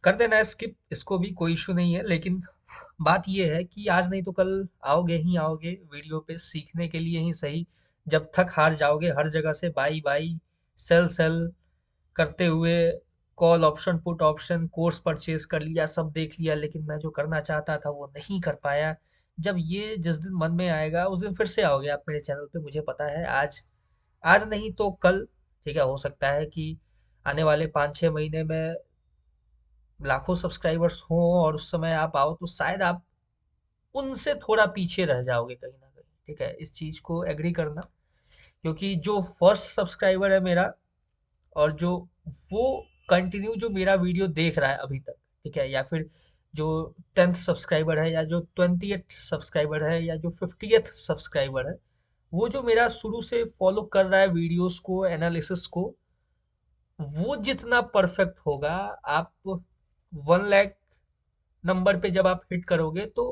कर देना स्किप, इसको भी कोई इशू नहीं है। लेकिन बात ये है कि आज नहीं तो कल आओगे ही आओगे वीडियो पे, सीखने के लिए ही सही। जब थक हार जाओगे हर जगह से बाई बाई, सेल सेल करते हुए, call option, put option, course purchase कर लिया, सब देख लिया, लेकिन मैं जो करना चाहता था वो नहीं कर पाया। जब ये जिस दिन मन में आएगा उस दिन फिर से आओगे आप मेरे चैनल पे, मुझे पता है। आज आज नहीं तो कल, ठीक है। हो सकता है कि आने वाले 5-6 महीने में लाखों सब्सक्राइबर्स हों और उस समय आप आओ तो शायद आप उनसे थोड़ा पीछे रह जाओगे कहीं ना कहीं, ठीक है। इस चीज को एग्री करना, क्योंकि जो फर्स्ट सब्सक्राइबर है मेरा, और जो वो कंटिन्यू जो मेरा वीडियो देख रहा है अभी तक, ठीक है, या फिर जो 10th सब्सक्राइबर है, या जो 20th सब्सक्राइबर है, या जो 50th सब्सक्राइबर है, वो जो मेरा शुरू से फॉलो कर रहा है वीडियोस को, एनालिसिस को, वो जितना परफेक्ट होगा, आप 1 लाख नंबर पे जब आप हिट करोगे तो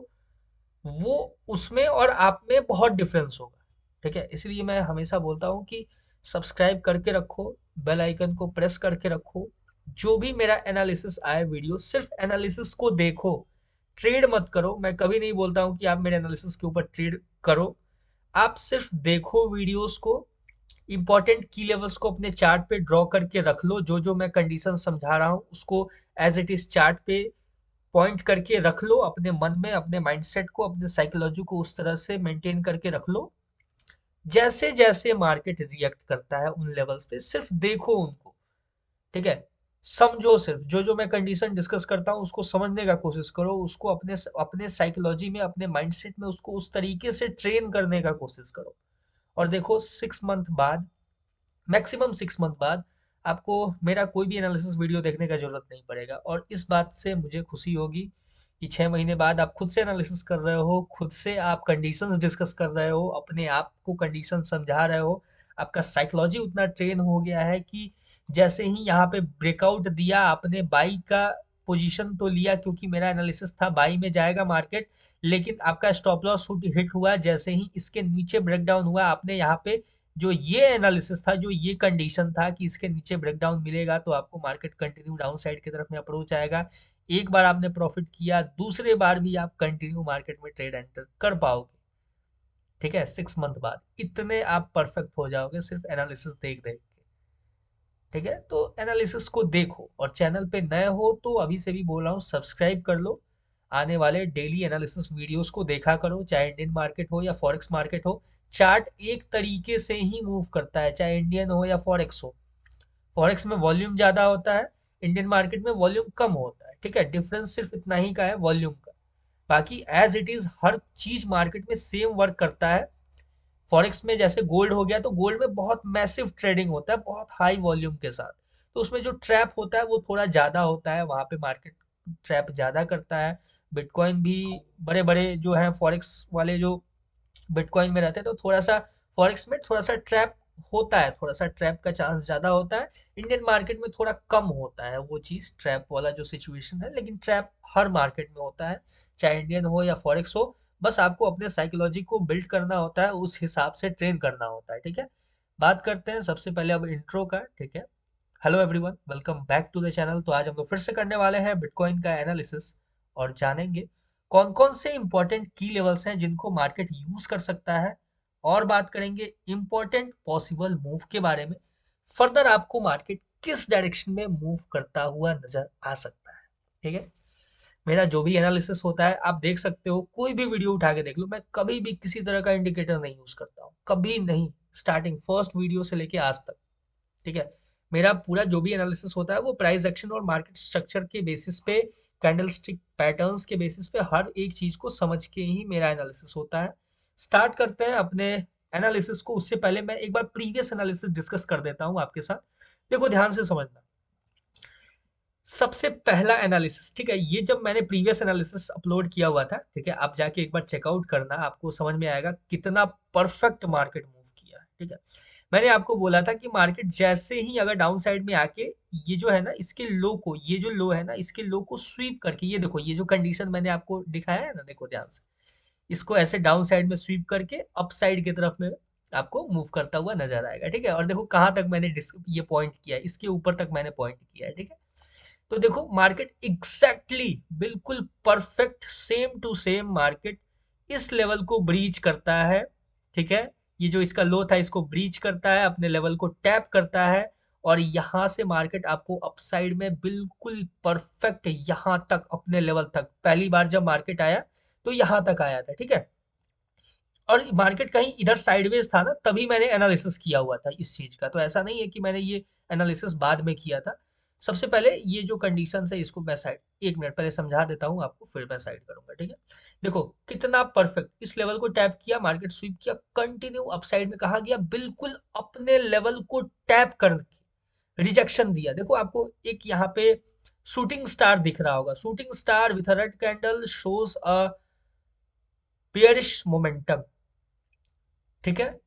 वो उसमें और आप में बहुत डिफरेंस होगा, ठीक है। इसलिए मैं हमेशा बोलता हूँ कि सब्सक्राइब करके रखो, बेल आइकन को प्रेस करके रखो। जो भी मेरा एनालिसिस आए वीडियो, सिर्फ एनालिसिस को देखो, ट्रेड मत करो। मैं कभी नहीं बोलता हूँ कि आप मेरे एनालिसिस के ऊपर ट्रेड करो। आप सिर्फ देखो वीडियोस को, इंपॉर्टेंट की लेवल्स को अपने चार्ट पे ड्रॉ करके रख लो। जो जो मैं कंडीशन समझा रहा हूँ उसको एज इट इज चार्ट पे पॉइंट करके रख लो, अपने मन में, अपने माइंडसेट को, अपने साइकोलॉजी को उस तरह से मेंटेन करके रख लो। जैसे जैसे मार्केट रिएक्ट करता है उन लेवल्स पे सिर्फ देखो उनको, ठीक है। समझो, सिर्फ जो जो मैं कंडीशन डिस्कस करता हूँ उसको समझने का कोशिश करो, उसको अपने अपने साइकोलॉजी में, अपने माइंडसेट में उसको उस तरीके से ट्रेन करने का कोशिश करो। और देखो 6 मंथ बाद, मैक्सिमम 6 मंथ बाद, आपको मेरा कोई भी एनालिसिस वीडियो देखने का जरूरत नहीं पड़ेगा। और इस बात से मुझे खुशी होगी कि 6 महीने बाद आप खुद से एनालिसिस कर रहे हो, खुद से आप कंडीशंस डिस्कस कर रहे हो, अपने आप को कंडीशन समझा रहे हो। आपका साइकोलॉजी उतना ट्रेन हो गया है कि जैसे ही यहाँ पे ब्रेकआउट दिया, आपने बाई का पोजीशन तो लिया क्योंकि मेरा एनालिसिस था बाई में जाएगा मार्केट, लेकिन आपका स्टॉप लॉस हिट हुआ। जैसे ही इसके नीचे ब्रेकडाउन हुआ, आपने यहाँ पे जो ये एनालिसिस था, जो ये कंडीशन था कि इसके नीचे ब्रेकडाउन मिलेगा तो आपको मार्केट कंटिन्यू डाउन साइड की तरफ में अप्रोच आएगा। एक बार आपने प्रॉफिट किया, दूसरे बार भी आप कंटिन्यू मार्केट में ट्रेड एंटर कर पाओगे, ठीक है। 6 मंथ बाद इतने आप परफेक्ट हो जाओगे सिर्फ एनालिसिस देख देख के, ठीक है। तो एनालिसिस को देखो, और चैनल पे नए हो तो अभी से भी बोल रहा हूँ सब्सक्राइब कर लो। आने वाले डेली एनालिसिस वीडियोस को देखा करो, चाहे इंडियन मार्केट हो या फॉरेक्स मार्केट हो। चार्ट एक तरीके से ही मूव करता है, चाहे इंडियन हो या फॉरेक्स हो। फॉरेक्स में वॉल्यूम ज्यादा होता है, इंडियन मार्केट में वॉल्यूम कम होता है, ठीक है। डिफरेंस सिर्फ इतना ही का है, वॉल्यूम का। बाकी एज इट इज हर चीज मार्केट में सेम वर्क करता है। फॉरेक्स में जैसे गोल्ड हो गया, तो गोल्ड में बहुत मैसिव ट्रेडिंग होता है, बहुत हाई वॉल्यूम के साथ। तो उसमें जो ट्रैप होता है वो थोड़ा ज्यादा होता है, वहां पे मार्केट ट्रैप ज्यादा करता है। बिटकॉइन भी, बड़े बड़े जो हैं फॉरेक्स वाले जो बिटकॉइन में रहते हैं, तो थोड़ा सा फॉरेक्स में थोड़ा सा ट्रैप होता है, थोड़ा सा ट्रैप का चांस ज्यादा होता है। इंडियन मार्केट में थोड़ा कम होता है वो चीज, ट्रैप वाला जो सिचुएशन है। लेकिन ट्रैप हर मार्केट में होता है, चाहे इंडियन हो या फॉरेक्स हो। बस आपको अपने साइकोलॉजी को बिल्ड करना होता है, उस हिसाब से ट्रेन करना होता है, ठीक है। बात करते हैं सबसे पहले अब इंट्रो का, ठीक है। Hello everyone, welcome back to the channel. तो आज हम लोग फिर से करने वाले हैं बिटकॉइन का एनालिसिस, और जानेंगे कौन कौन से इंपॉर्टेंट की लेवल्स हैं जिनको मार्केट यूज कर सकता है। और बात करेंगे इंपॉर्टेंट पॉसिबल मूव के बारे में। फर्दर आपको मार्केट किस डायरेक्शन में मूव करता हुआ नजर आ सकता है, ठीक है। मेरा जो भी एनालिसिस होता है आप देख सकते हो, कोई भी वीडियो उठा के देख लो, मैं कभी भी किसी तरह का इंडिकेटर नहीं यूज करता हूँ, कभी नहीं। स्टार्टिंग फर्स्ट वीडियो से लेके आज तक, ठीक है। मेरा पूरा जो भी एनालिसिस होता है वो प्राइस एक्शन और मार्केट स्ट्रक्चर के बेसिस पे, कैंडलस्टिक पैटर्न्स के बेसिस पे, हर एक चीज को समझ के ही मेरा एनालिसिस होता है। स्टार्ट करते हैं अपने एनालिसिस को। उससे पहले मैं एक बार प्रीवियस एनालिसिस डिस्कस कर देता हूँ आपके साथ। देखो ध्यान से समझना। सबसे पहला एनालिसिस, ठीक है, ये जब मैंने प्रीवियस एनालिसिस अपलोड किया हुआ था, ठीक है, आप जाके एक बार चेकआउट करना, आपको समझ में आएगा कितना परफेक्ट मार्केट मूव किया है, ठीक है। मैंने आपको बोला था कि मार्केट जैसे ही अगर डाउन साइड में आके, ये जो है ना इसके लो को, ये जो लो है ना इसके लो को स्वीप करके, ये देखो ये जो कंडीशन मैंने आपको दिखाया है ना, देखो ध्यान से, इसको ऐसे डाउन साइड में स्वीप करके अप साइड की तरफ में आपको मूव करता हुआ नजर आएगा, ठीक है। और देखो कहाँ तक मैंने ये पॉइंट किया है, इसके ऊपर तक मैंने पॉइंट किया है, ठीक है। तो देखो मार्केट एग्जैक्टली बिल्कुल perfect same to same market इस लेवल को ब्रीच करता है, ठीक है। ये जो इसका लो था इसको ब्रीच करता है, अपने लेवल को टैप करता है, और यहाँ से मार्केट आपको अपसाइड में बिल्कुल परफेक्ट यहाँ तक अपने लेवल तक, पहली बार जब मार्केट आया तो यहाँ तक आया था, ठीक है। और मार्केट कहीं इधर साइडवेज था ना, तभी मैंने एनालिसिस किया हुआ था इस चीज का, तो ऐसा नहीं है कि मैंने ये एनालिसिस बाद में किया था। सबसे पहले ये जो कंडीशन है इसको मैं साइड, एक मिनट पहले समझा देता हूँ आपको, फिर मैं साइड करूंगा, ठीक है। देखो कितना परफेक्ट, इस लेवल को टैप किया, मार्केट स्वीप किया, कंटिन्यू अपसाइड में कहा गया, बिल्कुल अपने लेवल को टैप करके रिजेक्शन दिया। देखो आपको एक यहाँ पे शूटिंग स्टार दिख रहा होगा, shooting star with a red candle shows a bearish momentum, ठीक है।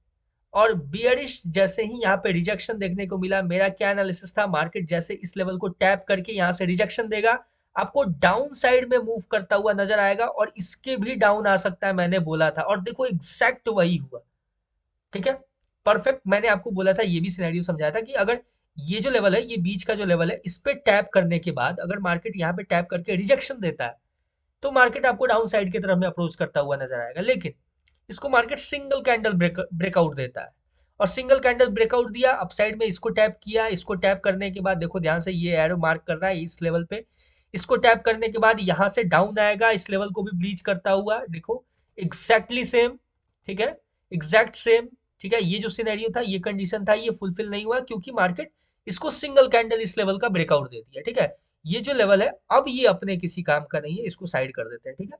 और बियरिश जैसे ही यहाँ पे रिजेक्शन देखने को मिला, मेरा क्या एनालिसिस था, मार्केट जैसे इस लेवल को टैप करके यहाँ से रिजेक्शन देगा, आपको डाउन साइड में मूव करता हुआ नजर आएगा, और इसके भी डाउन आ सकता है, मैंने बोला था, और देखो एग्जैक्ट वही हुआ, ठीक है। परफेक्ट, मैंने आपको बोला था, ये भी सिनेरियो समझाया था कि अगर ये जो लेवल है, ये बीच का जो लेवल है, इस पे टैप करने के बाद अगर मार्केट यहाँ पे टैप करके रिजेक्शन देता है, तो मार्केट आपको डाउन साइड की तरफ में अप्रोच करता हुआ नजर आएगा। लेकिन इसको मार्केट सिंगल कैंडल ब्रेकआउट देता है, और सिंगल कैंडल ब्रेकआउट दिया, अपसाइड में इसको टैप किया, इसको टैप करने के बाद देखो ध्यान से ये एरो मार्क कर रहा है इस लेवल पे, इसको टैप करने के बाद यहाँ से डाउन आएगा, इस लेवल को भी ब्रीच करता हुआ, देखो एग्जैक्टली सेम, ठीक है, एग्जैक्ट सेम, ठीक है। ये जो सिनेरियो था, ये कंडीशन था, ये फुलफिल नहीं हुआ, क्योंकि मार्केट इसको सिंगल कैंडल इस लेवल का ब्रेकआउट दे दिया, ठीक है। ये जो लेवल है अब ये अपने किसी काम का नहीं है, इसको साइड कर देते हैं, ठीक है।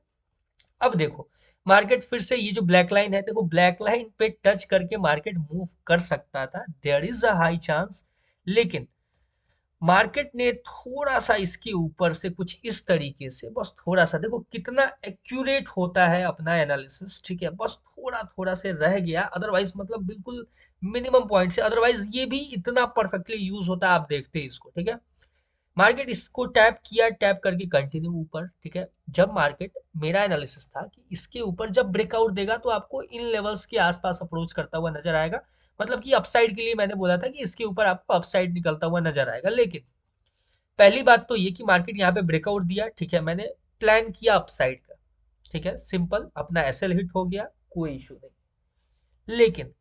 अब देखो मार्केट फिर से ये जो ब्लैक लाइन है, देखो ब्लैक लाइन पे टच करके मार्केट मूव कर सकता था, there is a high chance, लेकिन मार्केट ने थोड़ा सा इसके ऊपर से कुछ इस तरीके से, बस थोड़ा सा, देखो कितना एक्यूरेट होता है अपना एनालिसिस, ठीक है, बस थोड़ा थोड़ा से रह गया, अदरवाइज मतलब बिल्कुल मिनिमम पॉइंट से, अदरवाइज ये भी इतना परफेक्टली यूज होता है, आप देखते हैं इसको, ठीक है। मार्केट इसको टैप किया, टैप करके कंटिन्यू ऊपर, ठीक है। जब मार्केट, मेरा एनालिसिस था कि इसके ऊपर जब ब्रेकआउट देगा तो आपको इन लेवल्स के आसपास अप्रोच करता हुआ नजर आएगा, मतलब कि अपसाइड के लिए मैंने बोला था कि इसके ऊपर आपको अपसाइड निकलता हुआ नजर आएगा। लेकिन पहली बात तो ये कि मार्केट यहाँ पे ब्रेकआउट दिया, ठीक है, मैंने प्लान किया अपसाइड का, ठीक है, सिंपल, अपना एसएल हिट हो गया, कोई इशू नहीं। लेकिन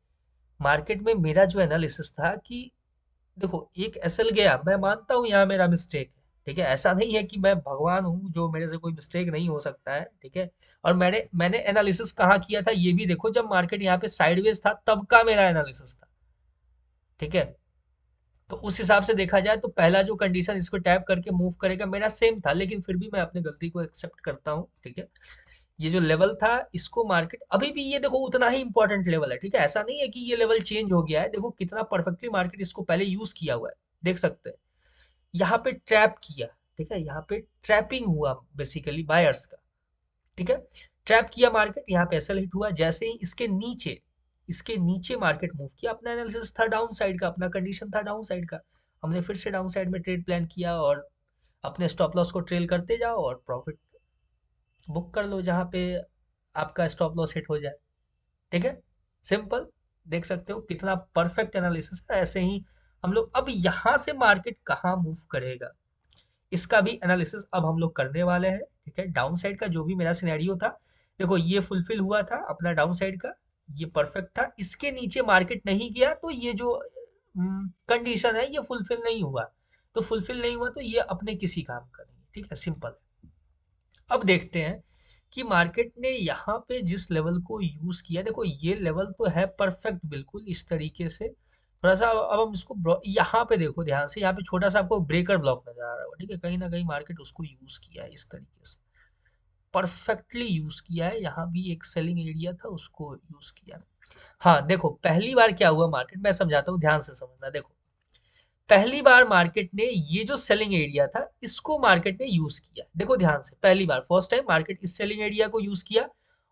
मार्केट में मेरा जो एनालिसिस था कि देखो एक एसएल गया, मैं मानता हूँ यहाँ मेरा मिस्टेक है, ठीक है, ऐसा नहीं है कि मैं भगवान हूँ जो मेरे से कोई मिस्टेक नहीं हो सकता है, ठीक है। और मैंने मैंने एनालिसिस कहाँ किया था ये भी देखो, जब मार्केट यहाँ पे साइडवेज था तब का मेरा एनालिसिस था, ठीक है। तो उस हिसाब से देखा जाए तो पहला जो कंडीशन इसको टैप करके मूव करेगा मेरा सेम था, लेकिन फिर भी मैं अपनी गलती को एक्सेप्ट करता हूँ, ठीक है। ये जो लेवल था इसको मार्केट अभी भी, ये देखो उतना ही इंपॉर्टेंट लेवल है, ठीक है, ऐसा नहीं है कि ये लेवल चेंज हो गया है, देखो कितना परफेक्टली मार्केट इसको पहले यूज किया हुआ है, देख सकते हैं। यहाँ पे ट्रैप किया, ठीक है, यहाँ पे ट्रैपिंग हुआ बेसिकली बायर्स का, ठीक है। ट्रैप किया मार्केट, यहाँ पे एसएल हिट हुआ, जैसे ही इसके नीचे मार्केट मूव किया, अपना एनालिसिस था डाउन साइड का, अपना कंडीशन था डाउन साइड का, हमने फिर से डाउन साइड में ट्रेड प्लान किया, और अपने स्टॉप लॉस को ट्रेल करते जाओ और प्रॉफिट बुक कर लो जहाँ पे आपका स्टॉप लॉस हिट हो जाए, ठीक है, सिंपल। देख सकते हो कितना परफेक्ट एनालिसिस है। ऐसे ही हम लोग अब यहाँ से मार्केट कहाँ मूव करेगा, इसका भी एनालिसिस अब हम लोग करने वाले हैं, ठीक है। डाउन साइड का जो भी मेरा सिनेरियो था, देखो ये फुलफिल हुआ था अपना डाउन साइड का, ये परफेक्ट था, इसके नीचे मार्केट नहीं गया, तो ये जो कंडीशन है ये फुलफिल नहीं हुआ, तो फुलफिल नहीं हुआ तो ये अपने किसी काम का नहीं, ठीक है, सिंपल। अब देखते हैं कि मार्केट ने यहाँ पे जिस लेवल को यूज किया, देखो ये लेवल तो है परफेक्ट बिल्कुल इस तरीके से, थोड़ा सा अब हम इसको यहाँ पे देखो ध्यान से, यहाँ पे छोटा सा आपको ब्रेकर ब्लॉक नजर आ रहा होगा, ठीक है, कहीं ना कहीं मार्केट उसको यूज किया है इस तरीके से, परफेक्टली यूज किया है, यहाँ भी एक सेलिंग एरिया था उसको यूज किया। हाँ देखो पहली बार क्या हुआ मार्केट, मैं समझाता हूँ ध्यान से समझना, देखो पहली बार मार्केट ने ये जो सेलिंग एरिया था इसको मार्केट ने यूज किया, देखो ध्यान से, पहली बार फर्स्ट टाइम मार्केट इस सेलिंग एरिया को यूज किया,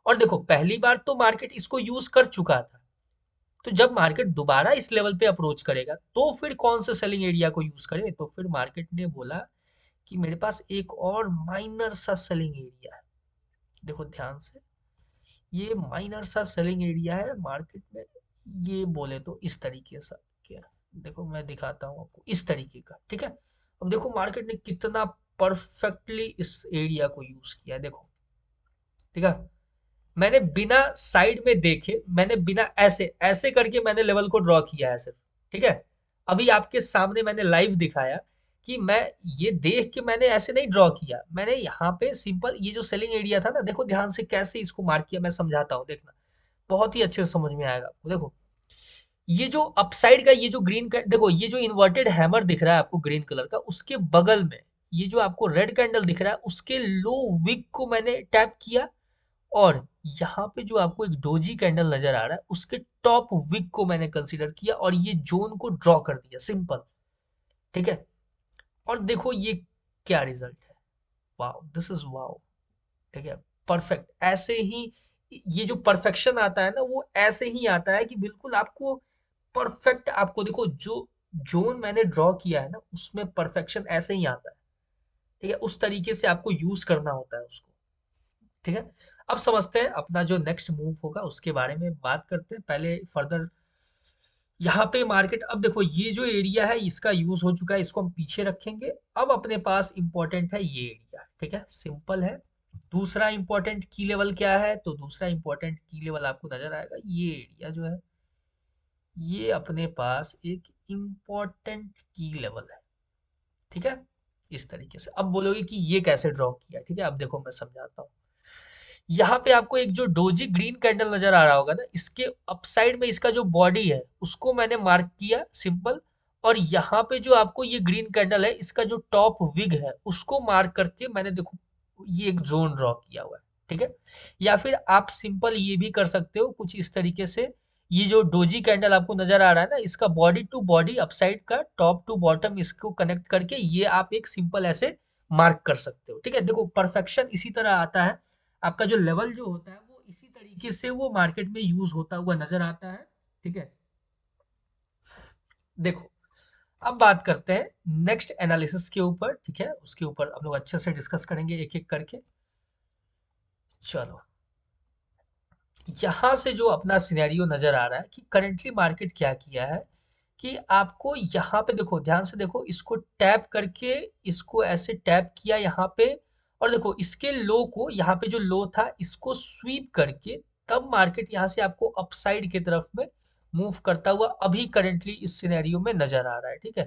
और देखो पहली बार तो मार्केट इसको यूज कर चुका था, तो जब मार्केट दोबारा इस लेवल पे अप्रोच करेगा तो फिर कौन से सेलिंग एरिया को यूज करे, तो फिर मार्केट ने बोला कि मेरे पास एक और माइनर सा सेलिंग एरिया है, देखो ध्यान से, ये माइनर सा सेलिंग एरिया है मार्केट में, ये बोले तो इस तरीके से क्या, देखो मैं दिखाता हूँ आपको इस तरीके का, ठीक है। अब देखो मार्केट ने कितना परफेक्टली इस एरिया को यूज किया है, देखो। ठीक है, मैंने बिना साइड में देखे, मैंने बिना ऐसे ऐसे करके मैंने लेवल को ड्रॉ किया है सिर्फ। ठीक है, अभी आपके सामने मैंने लाइव दिखाया कि मैं ये देख के मैंने ऐसे नहीं ड्रॉ किया, मैंने यहाँ पे सिंपल ये जो सेलिंग एरिया था ना, देखो ध्यान से कैसे इसको मार्क किया, मैं समझाता हूँ, देखना बहुत ही अच्छे से समझ में आएगा आपको। देखो ये जो अपसाइड का ये जो ग्रीन का, देखो ये जो इन्वर्टेड हैमर दिख रहा है आपको ग्रीन कलर का, उसके बगल में ये जो आपको रेड कैंडल दिख रहा है, उसके लो विक को मैंने टैप किया, और यहाँ पे जो आपको एक डोजी कैंडल नजर आ रहा है, उसके टॉप विक को मैंने कंसीडर किया और ये जोन को ड्रॉ कर दिया, सिंपल। ठीक है, और देखो ये क्या रिजल्ट है, वाओ, दिस इज वाओ। ठीक है, परफेक्ट, ऐसे ही ये जो परफेक्शन आता है ना, वो ऐसे ही आता है कि बिल्कुल आपको परफेक्ट, आपको देखो जो जोन मैंने ड्रॉ किया है ना, उसमें परफेक्शन ऐसे ही आता है। ठीक है, उस तरीके से आपको यूज करना होता है उसको। ठीक है, अब समझते हैं अपना जो नेक्स्ट मूव होगा उसके बारे में बात करते हैं, पहले फर्दर यहाँ पे मार्केट। अब देखो ये जो एरिया है इसका यूज हो चुका है, इसको हम पीछे रखेंगे। अब अपने पास इंपॉर्टेंट है ये एरिया। ठीक है, सिंपल है। दूसरा इंपॉर्टेंट की लेवल क्या है, तो दूसरा इंपॉर्टेंट की लेवल आपको नजर आएगा, ये एरिया जो है, ये अपने पास एक इंपॉर्टेंट की लेवल है। ठीक है, इस तरीके से। अब बोलोगे कि ये कैसे ड्रॉ किया, ठीक है, अब देखो मैं समझाता हूँ। यहाँ पे आपको एक जो डोजी ग्रीन कैंडल नजर आ रहा होगा ना, इसके अपसाइड में इसका जो बॉडी है उसको मैंने मार्क किया, सिंपल। और यहाँ पे जो आपको ये ग्रीन कैंडल है, इसका जो टॉप विग है उसको मार्क करके मैंने देखो ये एक जोन ड्रॉ किया हुआ है। ठीक है, या फिर आप सिंपल ये भी कर सकते हो कुछ इस तरीके से, ये जो डोजी कैंडल आपको नजर आ रहा है ना, इसका बॉडी टू बॉडी अपसाइड का टॉप टू बॉटम इसको कनेक्ट करके ये आप एक सिंपल ऐसे मार्क कर सकते हो। ठीक है, देखो परफेक्शन इसी तरह आता है, आपका जो लेवल जो होता है वो इसी तरीके से वो मार्केट में यूज होता हुआ नजर आता है। ठीक है, देखो अब बात करते हैं नेक्स्ट एनालिसिस के ऊपर। ठीक है, उसके ऊपर हम लोग अच्छे से डिस्कस करेंगे एक एक करके। चलो, यहाँ से जो अपना सिनेरियो नजर आ रहा है कि करेंटली मार्केट क्या किया है, कि आपको यहाँ पे देखो ध्यान से देखो, इसको टैप करके इसको ऐसे टैप किया यहाँ पे, और देखो इसके लो को, यहाँ पे जो लो था इसको स्वीप करके तब मार्केट यहाँ से आपको अपसाइड की तरफ में मूव करता हुआ अभी करेंटली इस सिनेरियो में नजर आ रहा है। ठीक है,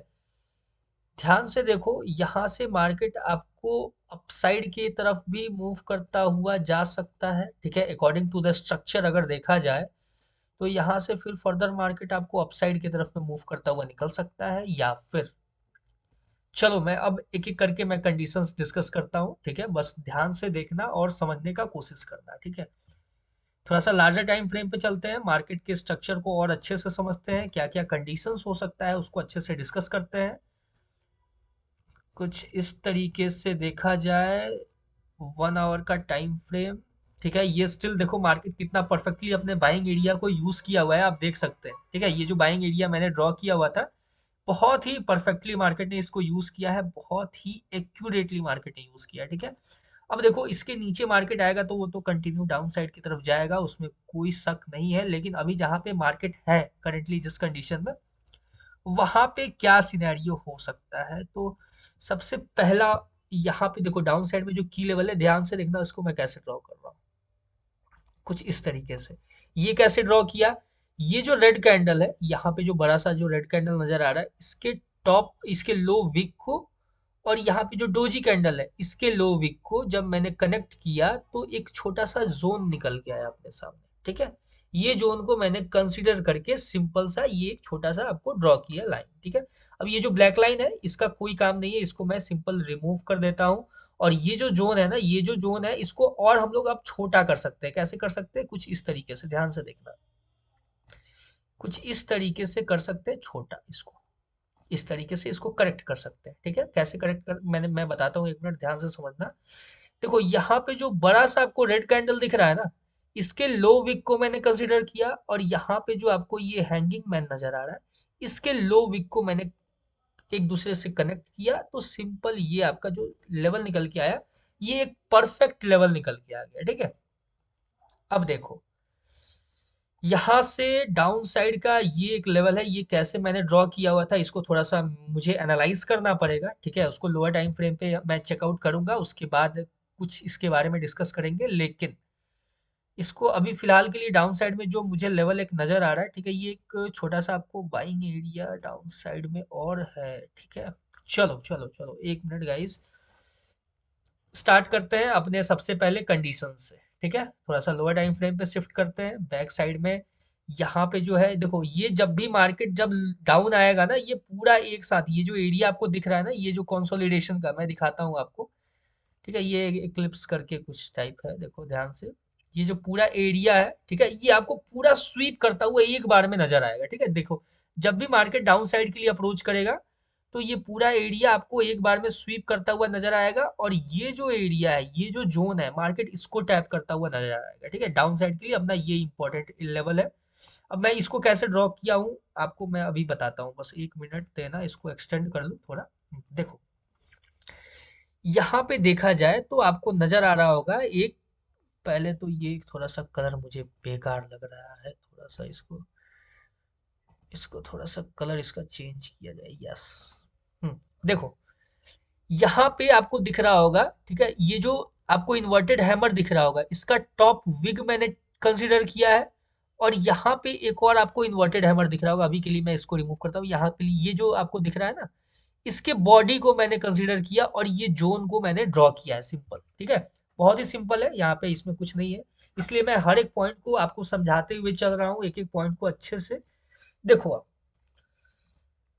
ध्यान से देखो, यहाँ से मार्केट आपको अपसाइड की तरफ भी मूव करता हुआ जा सकता है। ठीक है, अकॉर्डिंग टू द स्ट्रक्चर अगर देखा जाए, तो यहाँ से फिर फर्दर मार्केट आपको अपसाइड की तरफ में मूव करता हुआ निकल सकता है, या फिर चलो मैं अब एक एक करके मैं कंडीशंस डिस्कस करता हूँ। ठीक है, बस ध्यान से देखना और समझने का कोशिश करना। ठीक है, थोड़ा सा लार्जर टाइम फ्रेम पे चलते हैं, मार्केट के स्ट्रक्चर को और अच्छे से समझते हैं, क्या क्या कंडीशंस हो सकता है उसको अच्छे से डिस्कस करते हैं। कुछ इस तरीके से देखा जाए, 1 आवर का टाइम फ्रेम। ठीक है, ये स्टिल देखो मार्केट कितना परफेक्टली अपने बाइंग एरिया को यूज किया हुआ है, आप देख सकते हैं। ठीक है, ये जो बाइंग एरिया मैंने ड्रॉ किया हुआ था, बहुत ही परफेक्टली मार्केट ने इसको यूज किया है, बहुत ही एक्यूरेटली मार्केट ने यूज किया है। ठीक है, अब देखो इसके नीचे मार्केट आएगा तो वो तो कंटिन्यू डाउन साइड की तरफ जाएगा, उसमें कोई शक नहीं है। लेकिन अभी जहां पे मार्केट है करेंटली जिस कंडीशन में, वहां पे क्या सिनेरियो हो सकता है, तो सबसे पहला यहाँ पे देखो डाउन साइड में जो की लेवल है, ध्यान से देखना उसको मैं कैसे ड्रॉ कर रहा हूँ, कुछ इस तरीके से। ये कैसे ड्रॉ किया, ये जो रेड कैंडल है, यहाँ पे जो बड़ा सा जो रेड कैंडल नजर आ रहा है, इसके टॉप, इसके लो विक को, और यहाँ पे जो डोजी कैंडल है इसके लो विक को जब मैंने कनेक्ट किया, तो एक छोटा सा जोन निकल के आया अपने सामने। ठीक है, ये जोन को मैंने कंसीडर करके सिंपल सा ये एक छोटा सा आपको ड्रॉ किया लाइन। ठीक है, अब ये जो ब्लैक लाइन है इसका कोई काम नहीं है, इसको मैं सिंपल रिमूव कर देता हूँ। और ये जो जोन है ना, ये जो जोन है इसको और हम लोग अब छोटा कर सकते हैं, कैसे कर सकते हैं, कुछ इस तरीके से, ध्यान से देखना, कुछ इस तरीके से कर सकते हैं छोटा इसको, इस तरीके से इसको करेक्ट कर सकते हैं। ठीक है, कैसे करेक्ट कर, मैं बताता हूँ, 1 मिनट ध्यान से समझना। देखो यहाँ पे जो बड़ा सा आपको रेड कैंडल दिख रहा है ना, इसके लो विक को मैंने कंसीडर किया, और यहाँ पे जो आपको ये हैंगिंग मैन नजर आ रहा है, इसके लो विक को मैंने एक दूसरे से कनेक्ट किया, तो सिंपल ये आपका जो लेवल निकल के आया, ये एक परफेक्ट लेवल निकल के आ गया। ठीक है, अब देखो यहाँ से डाउन साइड का ये एक लेवल है, ये कैसे मैंने ड्रॉ किया हुआ था इसको थोड़ा सा मुझे एनालाइज करना पड़ेगा, ठीक है। उसको लोअर टाइम फ्रेम पे मैं चेकआउट करूंगा, उसके बाद कुछ इसके बारे में डिस्कस करेंगे। लेकिन इसको अभी फिलहाल के लिए डाउन साइड में जो मुझे लेवल एक नजर आ रहा है, ठीक है, ये एक छोटा सा आपको बाइंग एरिया डाउन साइड में और है, ठीक है। चलो चलो चलो, एक मिनट गाइस, स्टार्ट करते हैं अपने सबसे पहले कंडीशन से, ठीक है। थोड़ा सा लोअर टाइम फ्रेम पे शिफ्ट करते हैं बैक साइड में। यहाँ पे जो है देखो, ये जब भी मार्केट जब डाउन आएगा ना, ये पूरा एक साथ ये जो एरिया आपको दिख रहा है ना, ये जो कंसोलिडेशन का मैं दिखाता हूँ आपको, ठीक है। ये इक्लिप्स करके कुछ टाइप है, देखो ध्यान से, ये जो पूरा एरिया है, ठीक है, ये आपको पूरा स्वीप करता हुआ एक बार में नजर आएगा, ठीक है। देखो, जब भी मार्केट डाउन साइड के लिए अप्रोच करेगा, तो ये पूरा एरिया आपको एक बार में स्वीप करता हुआ नजर आएगा, और ये जो एरिया है, ये जो जोन है, मार्केट इसको टैप करता हुआ नजर आएगा, ठीक है, डाउन साइड के लिए अपना ये इंपॉर्टेंट लेवल है। अब मैं इसको कैसे ड्रॉ किया हूँ आपको मैं अभी बताता हूँ, बस एक मिनट देना, इसको एक्सटेंड कर लूँ थोड़ा। देखो, यहाँ पे देखा जाए तो आपको नजर आ रहा होगा एक, पहले तो ये थोड़ा सा कलर मुझे बेकार लग रहा है, थोड़ा सा इसको इसको थोड़ा सा कलर इसका चेंज किया जाए, यस। देखो, यहाँ पे आपको दिख रहा होगा, ठीक है, ये जो आपको इन्वर्टेड हैमर दिख रहा होगा, इसका टॉप विग मैंने कंसीडर किया है। और यहाँ पे एक और आपको इन्वर्टेड हैमर दिख रहा होगा, अभी के लिए मैं इसको रिमूव करता हूँ। यहाँ पे ये जो आपको दिख रहा है ना, इसके बॉडी को मैंने कंसीडर किया, और ये जोन को मैंने ड्रॉ किया है, सिंपल, ठीक है। बहुत ही सिंपल है, यहाँ पे इसमें कुछ नहीं है, इसलिए मैं हर एक पॉइंट को आपको समझाते हुए चल रहा हूँ, एक एक पॉइंट को अच्छे से। देखो,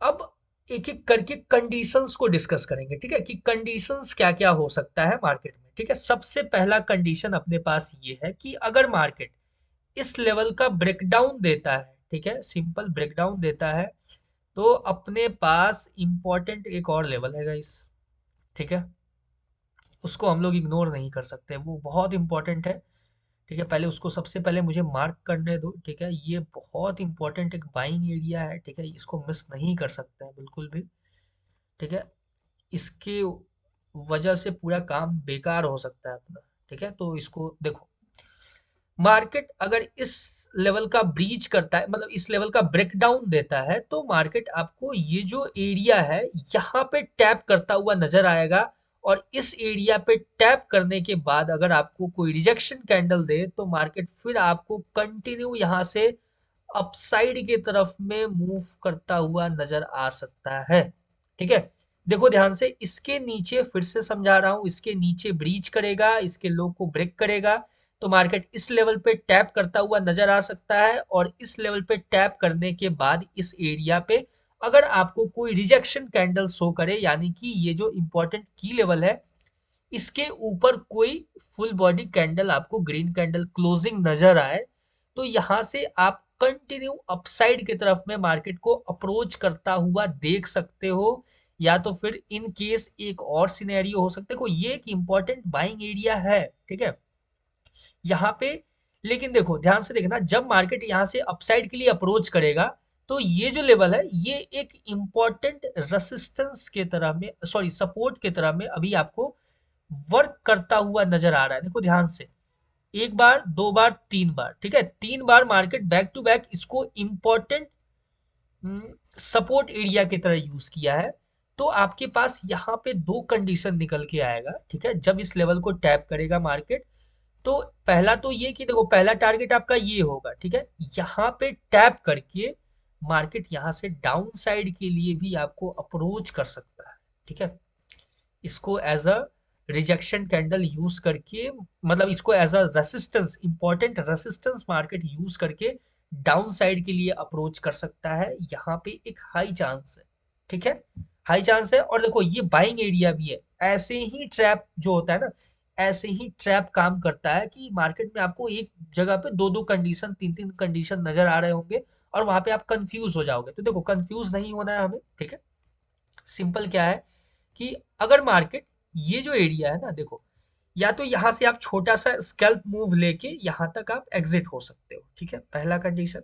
अब एक एक करके कंडीशंस को डिस्कस करेंगे, ठीक है, कि कंडीशंस क्या क्या हो सकता है मार्केट में, ठीक है। सबसे पहला कंडीशन अपने पास ये है कि अगर मार्केट इस लेवल का ब्रेकडाउन देता है, ठीक है, सिंपल ब्रेकडाउन देता है, तो अपने पास इंपॉर्टेंट एक और लेवल है गाइस, ठीक है। उसको हम लोग इग्नोर नहीं कर सकते, वो बहुत इंपॉर्टेंट है, ठीक है। पहले उसको सबसे पहले मुझे मार्क करने दो, ठीक है। ये बहुत इंपॉर्टेंट एक बाइंग एरिया है, ठीक है, इसको मिस नहीं कर सकते हैं बिल्कुल भी, ठीक है। इसके वजह से पूरा काम बेकार हो सकता है अपना, ठीक है। तो इसको देखो, मार्केट अगर इस लेवल का ब्रीच करता है, मतलब इस लेवल का ब्रेकडाउन देता है, तो मार्केट आपको ये जो एरिया है, यहाँ पे टैप करता हुआ नजर आएगा। और इस एरिया पे टैप करने के बाद अगर आपको कोई रिजेक्शन कैंडल दे, तो मार्केट फिर आपको कंटिन्यू यहाँ से अपसाइड की तरफ में मूव करता हुआ नजर आ सकता है, ठीक है। देखो ध्यान से, इसके नीचे फिर से समझा रहा हूं, इसके नीचे ब्रीच करेगा, इसके लो को ब्रेक करेगा, तो मार्केट इस लेवल पे टैप करता हुआ नजर आ सकता है। और इस लेवल पे टैप करने के बाद इस एरिया पे अगर आपको कोई रिजेक्शन कैंडल शो करे, यानी कि ये जो इंपॉर्टेंट की लेवल है, इसके ऊपर कोई फुल बॉडी कैंडल आपको ग्रीन कैंडल क्लोजिंग नजर आए, तो यहां से आप कंटिन्यू अपसाइड की तरफ में मार्केट को अप्रोच करता हुआ देख सकते हो। या तो फिर इन केस एक और सिनेरियो हो सकता है, कोई ये एक इंपॉर्टेंट बाइंग एरिया है, ठीक है, यहाँ पे। लेकिन देखो ध्यान से देखना, जब मार्केट यहाँ से अपसाइड के लिए अप्रोच करेगा, तो ये जो लेवल है, ये एक इंपॉर्टेंट रेसिस्टेंस के तरह में, सॉरी सपोर्ट के तरह में अभी आपको वर्क करता हुआ नजर आ रहा है। देखो ध्यान से, एक बार, दो बार, तीन बार, ठीक है, तीन बार मार्केट बैक टू बैक इसको इंपॉर्टेंट सपोर्ट एरिया की तरह यूज किया है। तो आपके पास यहाँ पे दो कंडीशन निकल के आएगा, ठीक है, जब इस लेवल को टैप करेगा मार्केट। तो पहला तो ये कि देखो, पहला टारगेट आपका ये होगा, ठीक है, यहाँ पे टैप करके मार्केट यहाँ से डाउन साइड के लिए भी आपको अप्रोच कर सकता है, ठीक है। इसको as a rejection candle use करके, मतलब इसको as a resistance, important resistance market use करके डाउन साइड के लिए अप्रोच कर सकता है। यहाँ पे एक हाई चांस है, ठीक है, हाई चांस है। और देखो, ये बाइंग एरिया भी है, ऐसे ही ट्रैप जो होता है ना, ऐसे ही ट्रैप काम करता है कि मार्केट में आपको एक जगह पे दो दो कंडीशन, तीन तीन कंडीशन नजर आ रहे होंगे, और वहां पे आप कंफ्यूज हो जाओगे। तो देखो, कंफ्यूज नहीं होना है हमें, ठीक है। सिंपल क्या है कि अगर मार्केट ये जो एरिया है ना, देखो, या तो यहां से आप छोटा सा स्कैल्प मूव लेके यहां तक आप एग्जिट हो सकते हो, ठीक है, पहला कंडीशन।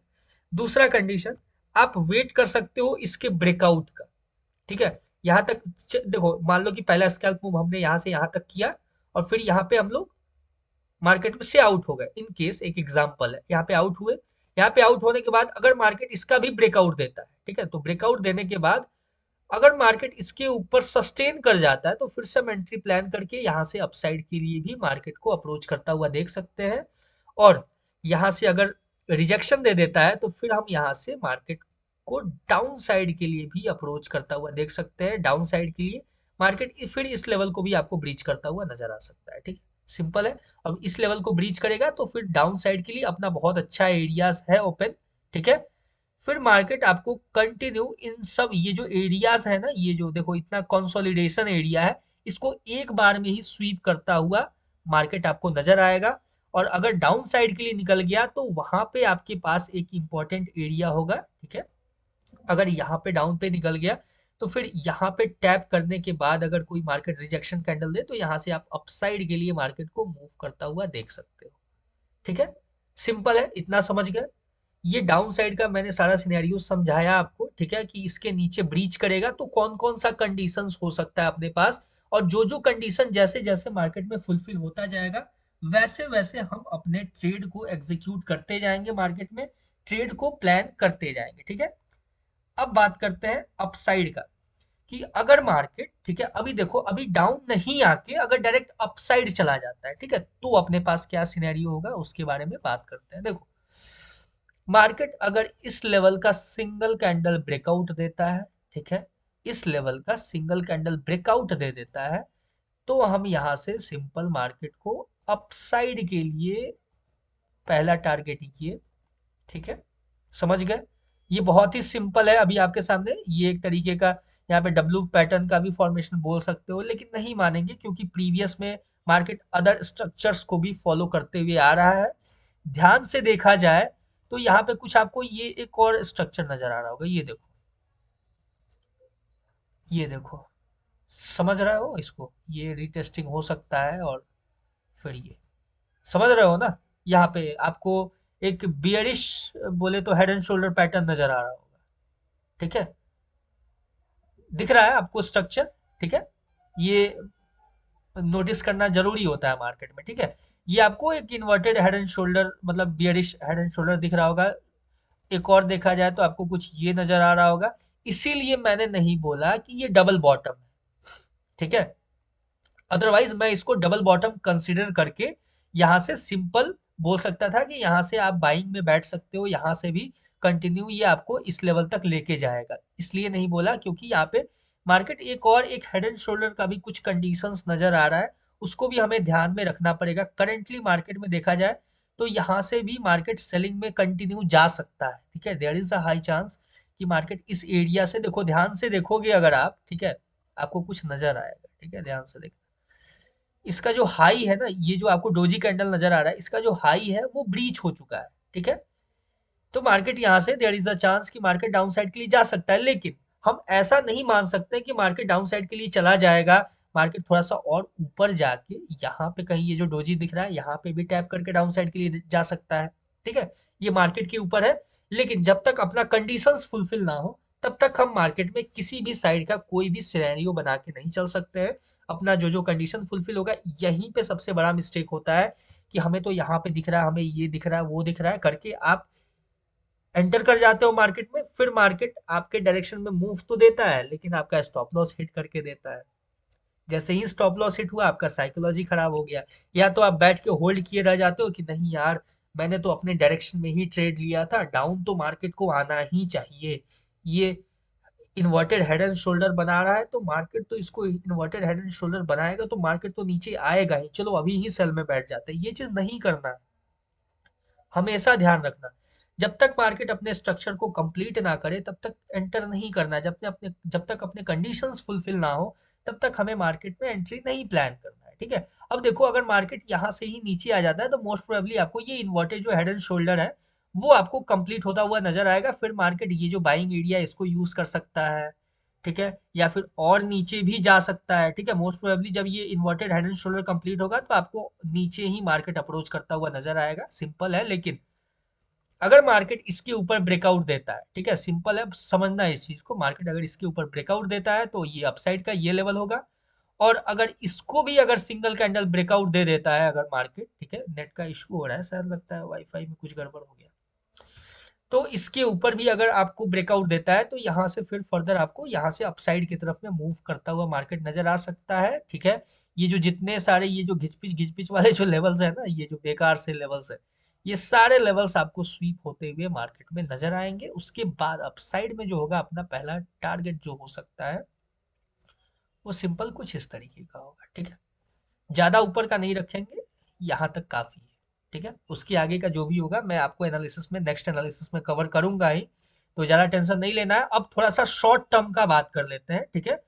दूसरा कंडीशन, आप वेट कर सकते हो इसके ब्रेकआउट का, ठीक है। यहां तक देखो, मान लो कि पहला स्कैल्प मूव हमने यहां से यहां तक किया, और फिर यहाँ पे हम लोग मार्केट में से आउट हो गए, इन केस एक एग्जांपल है, यहाँ पे आउट हुए, यहाँ पे आउट होने के बाद अगर मार्केट इसका भी ब्रेकआउट देता है, ठीक है, तो ब्रेकआउट देने के बाद अगर मार्केट इसके ऊपर सस्टेन कर जाता है तो फिर से हम एंट्री प्लान करके यहाँ से अपसाइड के लिए भी मार्केट को अप्रोच करता हुआ देख सकते हैं। और यहाँ से अगर रिजेक्शन दे देता है तो फिर हम यहाँ से मार्केट को डाउन साइड के लिए भी अप्रोच करता हुआ देख सकते हैं। डाउन साइड के लिए मार्केट फिर इस लेवल को भी आपको ब्रीच करता हुआ नजर आ सकता है। ठीक है, सिंपल है। अब इस लेवल को ब्रीच करेगा तो फिर डाउन साइड के लिए अपना बहुत अच्छा एरियाज है ओपन। ठीक है, फिर मार्केट आपको कंटिन्यू इन सब ये जो एरियाज है ना, ये जो देखो इतना कंसोलिडेशन एरिया है, इसको एक बार में ही स्वीप करता हुआ मार्केट आपको नजर आएगा। और अगर डाउन साइड के लिए निकल गया तो वहां पे आपके पास एक इंपॉर्टेंट एरिया होगा। ठीक है, अगर यहाँ पे डाउन पे निकल गया तो फिर यहाँ पे टैप करने के बाद अगर कोई मार्केट रिजेक्शन कैंडल दे तो यहाँ से आप अपसाइड के लिए मार्केट को मूव करता हुआ देख सकते हो। ठीक है, सिंपल है, इतना समझ गए। ये डाउन साइड का मैंने सारा सिनेरियो समझाया आपको। ठीक है, कि इसके नीचे ब्रीच करेगा तो कौन कौन सा कंडीशंस हो सकता है अपने पास, और जो जो कंडीशन जैसे जैसे मार्केट में फुलफिल होता जाएगा वैसे वैसे हम अपने ट्रेड को एग्जीक्यूट करते जाएंगे, मार्केट में ट्रेड को प्लान करते जाएंगे। ठीक है, अब बात करते हैं अपसाइड का, कि अगर मार्केट, ठीक है, अभी देखो अभी डाउन नहीं आके अगर डायरेक्ट अपसाइड चला जाता है, ठीक है, तो अपने पास क्या सिनेरियो होगा उसके बारे में बात करते हैं। देखो, मार्केट अगर इस लेवल का सिंगल कैंडल ब्रेकआउट देता है, ठीक है, इस लेवल का सिंगल कैंडल ब्रेकआउट दे देता है, तो हम यहां से सिंपल मार्केट को अपसाइड के लिए पहला टारगेट ही किए। ठीक है, समझ गए। ये बहुत ही सिंपल है अभी आपके सामने। ये एक तरीके का यहाँ पे डब्ल्यू पैटर्न का भी फॉर्मेशन बोल सकते हो, लेकिन नहीं मानेंगे क्योंकि प्रीवियस में मार्केट अदर स्ट्रक्चर्स को भी फॉलो करते हुए आ रहा है। ध्यान से देखा जाए तो यहाँ पे कुछ आपको ये एक और स्ट्रक्चर नजर आ रहा होगा, ये देखो, ये देखो, समझ रहे हो इसको, ये रीटेस्टिंग हो सकता है। और फिर ये समझ रहे हो ना, यहाँ पे आपको एक बियरिश बोले तो हेड एंड शोल्डर पैटर्न नजर आ रहा होगा। ठीक है, दिख रहा है आपको स्ट्रक्चर। ठीक है, ये नोटिस करना जरूरी होता है मार्केट में। ठीक है, ये आपको एक इन्वर्टेड हेड एंड शोल्डर मतलब बियरिश हेड एंड शोल्डर दिख रहा होगा। एक और देखा जाए तो आपको कुछ ये नजर आ रहा होगा। इसीलिए मैंने नहीं बोला कि ये डबल बॉटम है। ठीक है, अदरवाइज मैं इसको डबल बॉटम कंसीडर करके यहाँ से सिंपल बोल सकता था कि यहाँ से आप बाइंग में बैठ सकते हो, यहाँ से भी कंटिन्यू ये आपको इस लेवल तक लेके जाएगा। इसलिए नहीं बोला क्योंकि यहाँ पे मार्केट एक हेड एंड शोल्डर का भी कुछ कंडीशंस नजर आ रहा है, उसको भी हमें ध्यान में रखना पड़ेगा। करेंटली मार्केट में देखा जाए तो यहाँ से भी मार्केट सेलिंग में कंटिन्यू जा सकता है। ठीक है, there is a high chance कि मार्केट इस एरिया से, देखो ध्यान से देखोगे अगर आप, ठीक है, आपको कुछ नजर आएगा। ठीक है, ध्यान से देखना, इसका जो हाई है ना, ये जो आपको डोजी कैंडल नजर आ रहा है, इसका जो हाई है वो ब्रीच हो चुका है। ठीक है, तो मार्केट यहाँ से देयर इज अ चांस कि मार्केट डाउन साइड के लिए जा सकता है, लेकिन हम ऐसा नहीं मान सकते कि मार्केट डाउन साइड के लिए चला जाएगा। मार्केट थोड़ा सा और ऊपर जाके यहाँ पे कहीं ये जो डोजी दिख रहा है यहाँ पे भी टैप करके डाउन साइड के लिए जा सकता है। ठीक है, ये मार्केट के ऊपर है, लेकिन जब तक अपना कंडीशंस फुलफिल ना हो तब तक हम मार्केट में किसी भी साइड का कोई भी सिनेरियो बना के नहीं चल सकते हैं। अपना जो जो कंडीशन फुलफिल होगा, यहीं पे सबसे बड़ा मिस्टेक होता है कि हमें तो यहाँ पे दिख रहा है, हमें ये दिख रहा है, वो दिख रहा है करके आप एंटर कर जाते हो मार्केट में। फिर मार्केट आपके डायरेक्शन में मूव तो देता है लेकिन आपका स्टॉप लॉस हिट करके देता है। जैसे ही स्टॉप लॉस हिट हुआ आपका साइकोलॉजी खराब हो गया, या तो आप बैठ के होल्ड किए रह जाते हो कि नहीं यार, मैंने तो अपने डायरेक्शन में ही ट्रेड लिया था, डाउन तो मार्केट को आना ही चाहिए। ये इन्वर्टेड हेड एंड शोल्डर बना रहा है तो मार्केट तो इसको इन्वर्टेड हेड एंड शोल्डर बनाएगा तो मार्केट तो नीचे आएगा ही, चलो अभी ही सेल में बैठ जाते हैं। ये चीज नहीं करना है, हमेशा ध्यान रखना। जब तक मार्केट अपने स्ट्रक्चर को कंप्लीट ना करे तब तक एंटर नहीं करना है। जब तक अपने कंडीशंस फुलफिल ना हो तब तक हमें मार्केट में एंट्री नहीं प्लान करना है। ठीक है, अब देखो अगर मार्केट यहाँ से ही नीचे आ जाता है तो मोस्ट प्रोबेबली आपको ये इन्वर्टेड जो हेड एंड शोल्डर है वो आपको कंप्लीट होता हुआ नजर आएगा। फिर मार्केट ये जो बाइंग एरिया इसको यूज कर सकता है। ठीक है, या फिर और नीचे भी जा सकता है। ठीक है, मोस्ट प्रोबेबली जब ये inverted head and shoulder complete होगा तो आपको नीचे ही मार्केट अप्रोच करता हुआ नजर आएगा। सिंपल है, लेकिन अगर मार्केट इसके ऊपर ब्रेकआउट देता है, ठीक है, सिंपल है, समझना है इस चीज को, मार्केट अगर इसके ऊपर ब्रेकआउट देता है तो ये अपसाइड का ये लेवल होगा। और अगर इसको भी अगर सिंगल कैंडल ब्रेकआउट दे देता है अगर मार्केट, ठीक है, नेट का इशू हो रहा है शायद, लगता है वाईफाई में कुछ गड़बड़ हो गया। तो इसके ऊपर भी अगर आपको ब्रेकआउट देता है तो यहाँ से फिर फर्दर आपको यहाँ से अपसाइड की तरफ में मूव करता हुआ मार्केट नजर आ सकता है। ठीक है, ये जो जितने सारे ये जो घिचपिच वाले जो लेवल्स है ना, ये जो बेकार से लेवल्स है, ये सारे लेवल्स आपको स्वीप होते हुए मार्केट में नजर आएंगे। उसके बाद अपसाइड में जो होगा अपना पहला टारगेट जो हो सकता है वो सिंपल कुछ इस तरीके का होगा। ठीक है, ज्यादा ऊपर का नहीं रखेंगे, यहाँ तक काफी है। ठीक है, उसके आगे का जो भी होगा मैं आपको एनालिसिस में, नेक्स्ट एनालिसिस में कवर करूंगा ही, तो ज्यादा टेंशन नहीं लेना है। अब थोड़ा सा शॉर्ट टर्म का बात कर लेते हैं। ठीक है,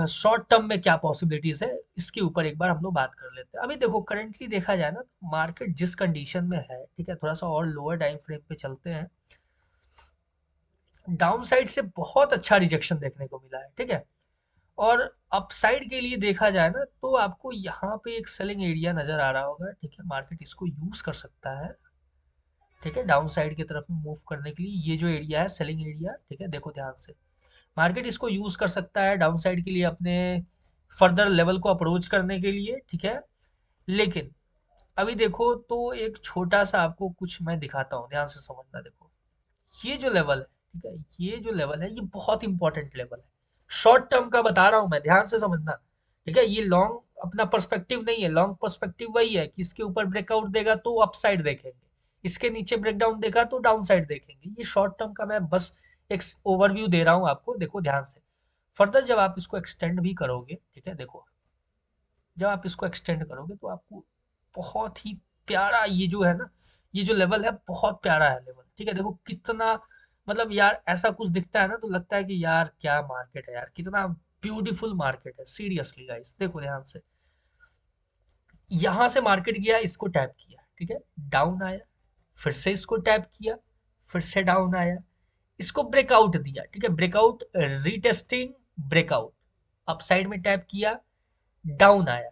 शॉर्ट टर्म में क्या पॉसिबिलिटीज है इसके ऊपर एक बार हम लोग बात कर लेते हैं। अभी देखो करंटली देखा जाए ना, मार्केट जिस कंडीशन में है, ठीक है, थोड़ा सा और लोअर टाइम फ्रेम पे चलते हैं, डाउन साइड से बहुत अच्छा रिजेक्शन देखने को मिला है। ठीक है, और अपसाइड के लिए देखा जाए ना तो आपको यहाँ पे एक सेलिंग एरिया नजर आ रहा होगा। ठीक है, मार्केट इसको यूज कर सकता है। ठीक है, डाउन साइड की तरफ में मूव करने के लिए ये जो एरिया है सेलिंग एरिया, ठीक है, देखो ध्यान से, मार्केट इसको यूज कर सकता है डाउन साइड के लिए अपने फर्दर लेवल को अप्रोच करने के लिए। ठीक है, लेकिन अभी देखो तो एक छोटा सा आपको कुछ मैं दिखाता हूँ, ध्यान से समझना। देखो ये जो लेवल है, ठीक है, ये जो लेवल है ये बहुत इंपॉर्टेंट लेवल है। शॉर्ट टर्म का बता रहा हूं मैं, ध्यान से समझना। ठीक है, ये लॉन्ग अपना पर्सपेक्टिव नहीं है, लॉन्ग पर्सपेक्टिव वही है कि इसके ऊपर ब्रेकआउट देगा तो अपसाइड देखेंगे, इसके नीचे ब्रेकडाउन देखा तो डाउन साइड देखेंगे। ये शॉर्ट टर्म का मैं बस एक ओवरव्यू दे रहा हूं आपको, देखो ध्यान से। फर्दर जब आप इसको एक्सटेंड भी करोगे, ठीक है, देखो जब आप इसको एक्सटेंड करोगे तो आपको बहुत ही प्यारा ये जो है ना, ये जो लेवल है बहुत प्यारा है लेवल। ठीक है, देखो कितना, मतलब यार ऐसा कुछ दिखता है ना तो लगता है कि यार क्या मार्केट है यार, कितना ब्यूटीफुल मार्केट है सीरियसली गाइस। देखो ध्यान से, यहां से मार्केट गया, इसको टैप किया, ठीक है, डाउन आया, फिर से इसको टैप किया, फिर से डाउन आया, इसको ब्रेकआउट दिया। ठीक है, ब्रेकआउट रीटेस्टिंग ब्रेकआउट, अपसाइड में टैप किया, डाउन आया,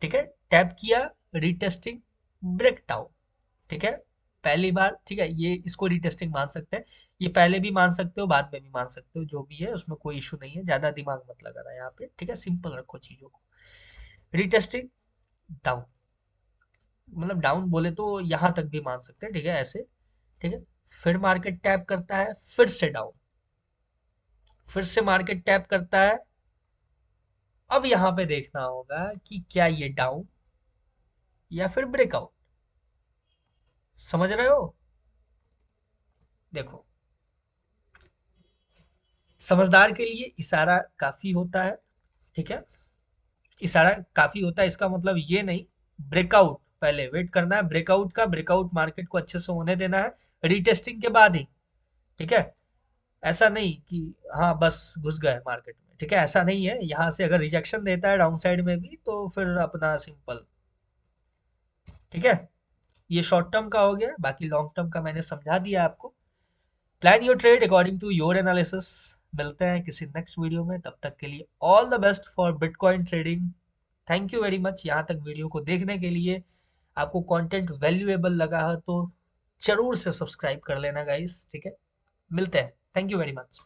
ठीक है, टैप किया, रीटेस्टिंग, ब्रेक डाउन। ठीक है, पहली बार, ठीक है, ये इसको रीटेस्टिंग मान सकते हैं, ये पहले भी मान सकते हो बाद में भी मान सकते हो, जो भी है उसमें कोई इशू नहीं है, ज्यादा दिमाग मत लगाना यहाँ पे। ठीक है, सिंपल रखो चीजों को। रीटेस्टिंग, डाउन, मतलब डाउन बोले तो यहाँ तक भी मान सकते हैं। ठीक है, ऐसे, ठीक है, फिर मार्केट टैप करता है, फिर से डाउन, फिर से मार्केट टैप करता है। अब यहाँ पे देखना होगा कि क्या ये डाउन या फिर ब्रेकआउट, समझ रहे हो? देखो, समझदार के लिए इशारा काफी होता है। ठीक है, इशारा काफी होता है, इसका मतलब ये नहीं, ब्रेकआउट पहले वेट करना है, ब्रेकआउट का, ब्रेकआउट मार्केट को अच्छे से होने देना है रीटेस्टिंग के बाद ही। ठीक है, ऐसा नहीं कि हाँ बस घुस गए मार्केट में। ठीक है, ऐसा नहीं है, यहाँ से अगर रिजेक्शन देता है डाउन साइड में भी तो फिर अपना सिंपल। ठीक है, ये शॉर्ट टर्म का हो गया, बाकी लॉन्ग टर्म का मैंने समझा दिया आपको। Plan your trade according to your analysis. मिलते हैं किसी नेक्स्ट वीडियो में, तब तक के लिए all the best for bitcoin trading. Thank you very much यहाँ तक वीडियो को देखने के लिए। आपको कंटेंट वैल्यूएबल लगा है तो जरूर से सब्सक्राइब कर लेना गाइस। ठीक है, मिलते हैं, थैंक यू वेरी मच।